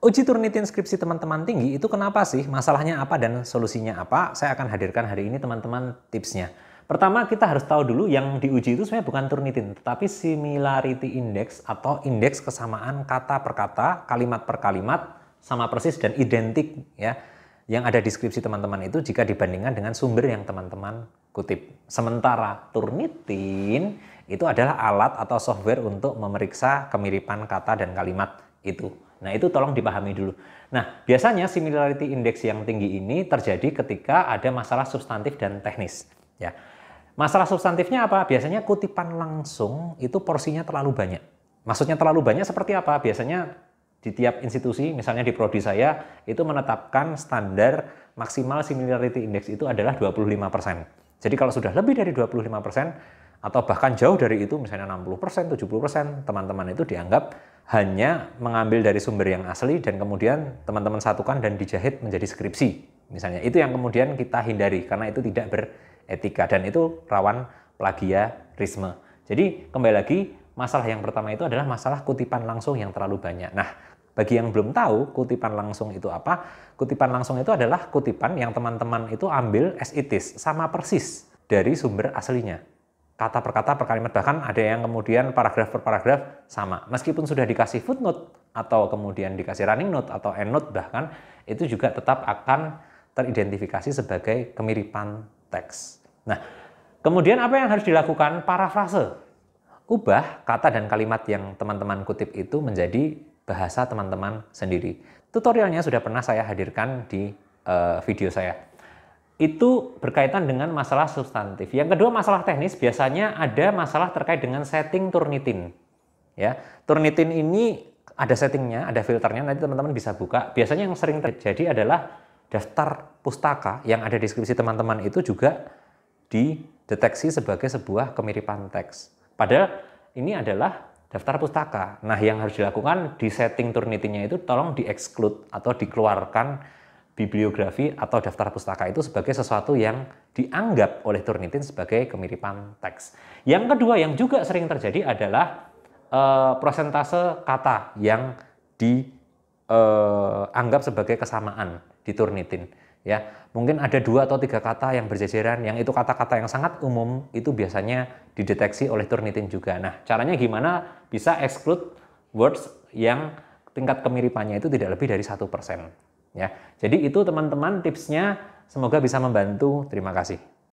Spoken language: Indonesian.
Uji Turnitin skripsi teman-teman tinggi itu kenapa sih? Masalahnya apa dan solusinya apa? Saya akan hadirkan hari ini teman-teman tipsnya. Pertama, kita harus tahu dulu yang diuji itu sebenarnya bukan Turnitin, tetapi Similarity Index atau indeks kesamaan kata per kata, kalimat per kalimat, sama persis dan identik ya. Yang ada di skripsi teman-teman itu jika dibandingkan dengan sumber yang teman-teman kutip. Sementara Turnitin itu adalah alat atau software untuk memeriksa kemiripan kata dan kalimat itu. Nah, itu tolong dipahami dulu. Nah, biasanya similarity index yang tinggi ini terjadi ketika ada masalah substantif dan teknis. Ya. Masalah substantifnya apa? Biasanya kutipan langsung itu porsinya terlalu banyak. Maksudnya terlalu banyak seperti apa? Biasanya di tiap institusi, misalnya di prodi saya, itu menetapkan standar maksimal similarity index itu adalah 25%. Jadi kalau sudah lebih dari 25%, atau bahkan jauh dari itu, misalnya 60%, 70%, teman-teman itu dianggap hanya mengambil dari sumber yang asli dan kemudian teman-teman satukan dan dijahit menjadi skripsi. Misalnya, itu yang kemudian kita hindari karena itu tidak beretika dan itu rawan plagiarisme. Jadi, kembali lagi, masalah yang pertama itu adalah masalah kutipan langsung yang terlalu banyak. Nah, bagi yang belum tahu kutipan langsung itu apa, kutipan langsung itu adalah kutipan yang teman-teman itu ambil as it is, sama persis dari sumber aslinya. Kata per kata per kalimat, bahkan ada yang kemudian paragraf per paragraf sama. Meskipun sudah dikasih footnote atau kemudian dikasih running note atau endnote bahkan, itu juga tetap akan teridentifikasi sebagai kemiripan teks. Nah, kemudian apa yang harus dilakukan? Parafrase. Ubah kata dan kalimat yang teman-teman kutip itu menjadi bahasa teman-teman sendiri. Tutorialnya sudah pernah saya hadirkan di video saya. Itu berkaitan dengan masalah substantif. Yang kedua, masalah teknis, biasanya ada masalah terkait dengan setting Turnitin. Ya, Turnitin ini ada settingnya, ada filternya, nanti teman-teman bisa buka. Biasanya yang sering terjadi adalah daftar pustaka yang ada di deskripsi teman-teman itu juga dideteksi sebagai sebuah kemiripan teks. Padahal ini adalah daftar pustaka. Nah, yang harus dilakukan di setting Turnitinnya itu tolong di-exclude atau dikeluarkan bibliografi atau daftar pustaka itu sebagai sesuatu yang dianggap oleh Turnitin sebagai kemiripan teks. Yang kedua yang juga sering terjadi adalah prosentase kata yang dianggap sebagai kesamaan di Turnitin. Ya, mungkin ada 2 atau 3 kata yang berjejeran, yang itu kata-kata yang sangat umum, itu biasanya dideteksi oleh Turnitin juga. Nah, caranya gimana? Bisa exclude words yang tingkat kemiripannya itu tidak lebih dari 1%. Ya, jadi itu teman-teman tipsnya, semoga bisa membantu. Terima kasih.